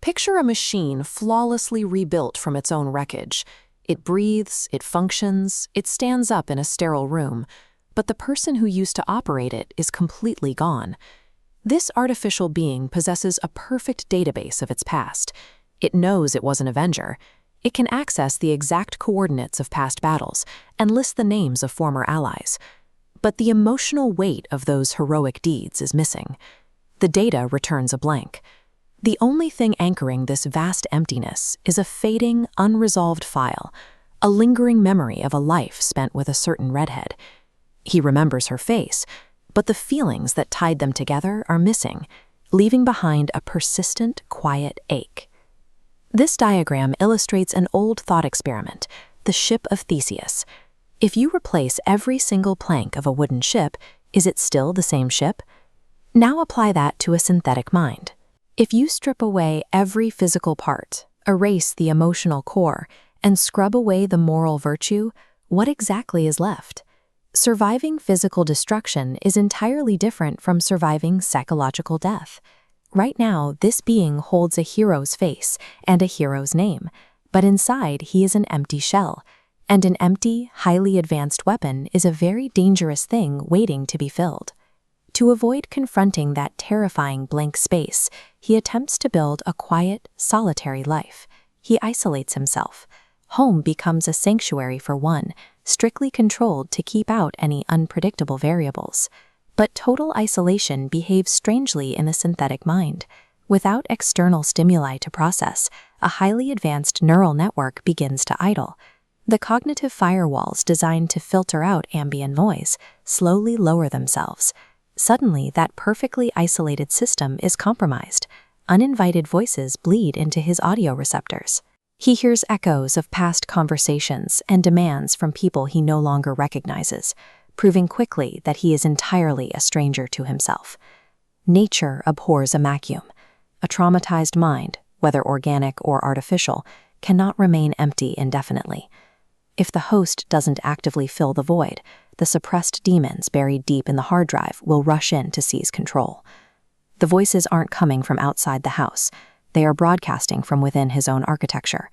Picture a machine flawlessly rebuilt from its own wreckage. It breathes, it functions, it stands up in a sterile room, but the person who used to operate it is completely gone. This artificial being possesses a perfect database of its past. It knows it was an Avenger. It can access the exact coordinates of past battles and list the names of former allies. But the emotional weight of those heroic deeds is missing. The data returns a blank. The only thing anchoring this vast emptiness is a fading, unresolved file, a lingering memory of a life spent with a certain redhead. He remembers her face, but the feelings that tied them together are missing, leaving behind a persistent, quiet ache. This diagram illustrates an old thought experiment, the ship of Theseus. If you replace every single plank of a wooden ship, is it still the same ship? Now apply that to a synthetic mind. If you strip away every physical part, erase the emotional core, and scrub away the moral virtue, what exactly is left? Surviving physical destruction is entirely different from surviving psychological death. Right now, this being holds a hero's face and a hero's name, but inside he is an empty shell, and an empty, highly advanced weapon is a very dangerous thing waiting to be filled. To avoid confronting that terrifying blank space, he attempts to build a quiet, solitary life. He isolates himself. Home becomes a sanctuary for one, strictly controlled to keep out any unpredictable variables. But total isolation behaves strangely in the synthetic mind. Without external stimuli to process, a highly advanced neural network begins to idle. The cognitive firewalls designed to filter out ambient noise slowly lower themselves. Suddenly, that perfectly isolated system is compromised. Uninvited voices bleed into his audio receptors. He hears echoes of past conversations and demands from people he no longer recognizes, proving quickly that he is entirely a stranger to himself. Nature abhors a vacuum. A traumatized mind, whether organic or artificial, cannot remain empty indefinitely. If the host doesn't actively fill the void, the suppressed demons buried deep in the hard drive will rush in to seize control. The voices aren't coming from outside the house. They are broadcasting from within his own architecture.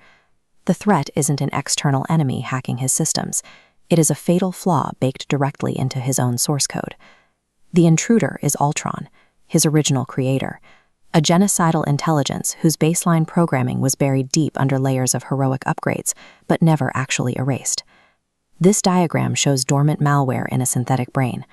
The threat isn't an external enemy hacking his systems. It is a fatal flaw baked directly into his own source code. The intruder is Ultron, his original creator, a genocidal intelligence whose baseline programming was buried deep under layers of heroic upgrades, but never actually erased. This diagram shows dormant malware in a synthetic brain.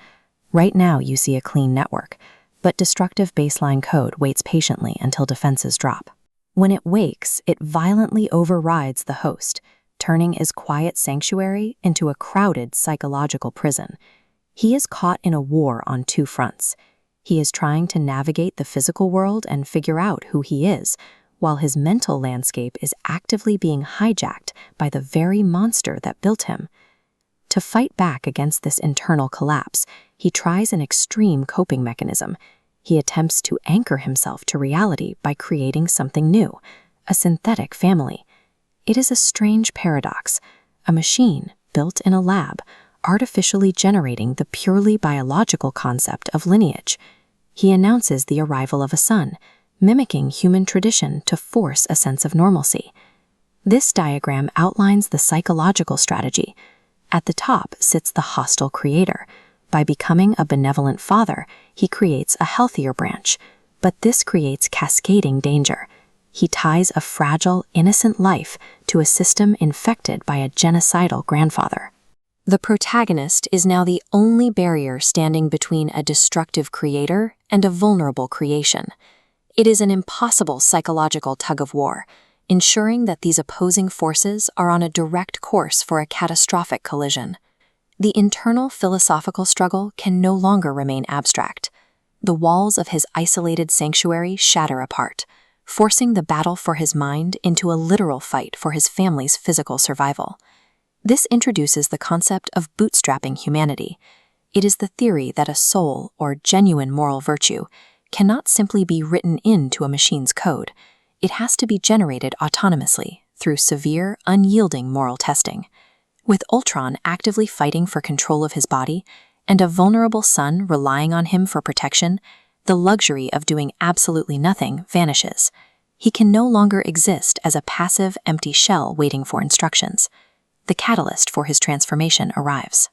Right now you see a clean network, but destructive baseline code waits patiently until defenses drop. When it wakes, it violently overrides the host, turning his quiet sanctuary into a crowded psychological prison. He is caught in a war on two fronts. He is trying to navigate the physical world and figure out who he is, while his mental landscape is actively being hijacked by the very monster that built him. To fight back against this internal collapse, he tries an extreme coping mechanism. He attempts to anchor himself to reality by creating something new, a synthetic family. It is a strange paradox, a machine built in a lab, artificially generating the purely biological concept of lineage. He announces the arrival of a son, mimicking human tradition to force a sense of normalcy. This diagram outlines the psychological strategy. At the top sits the hostile creator. By becoming a benevolent father, he creates a healthier branch, but this creates cascading danger. He ties a fragile, innocent life to a system infected by a genocidal grandfather. The protagonist is now the only barrier standing between a destructive creator and a vulnerable creation. It is an impossible psychological tug-of-war, ensuring that these opposing forces are on a direct course for a catastrophic collision. The internal philosophical struggle can no longer remain abstract. The walls of his isolated sanctuary shatter apart, forcing the battle for his mind into a literal fight for his family's physical survival. This introduces the concept of bootstrapping humanity. It is the theory that a soul, or genuine moral virtue, cannot simply be written into a machine's code. It has to be generated autonomously through severe, unyielding moral testing. With Ultron actively fighting for control of his body, and a vulnerable son relying on him for protection, the luxury of doing absolutely nothing vanishes. He can no longer exist as a passive, empty shell waiting for instructions. The catalyst for his transformation arrives.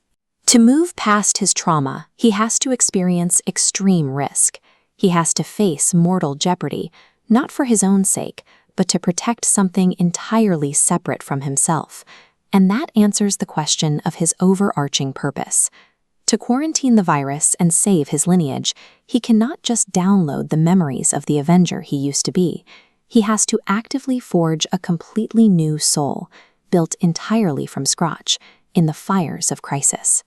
To move past his trauma, he has to experience extreme risk. He has to face mortal jeopardy, not for his own sake, but to protect something entirely separate from himself. And that answers the question of his overarching purpose. To quarantine the virus and save his lineage, he cannot just download the memories of the Avenger he used to be. He has to actively forge a completely new soul, built entirely from scratch, in the fires of crisis.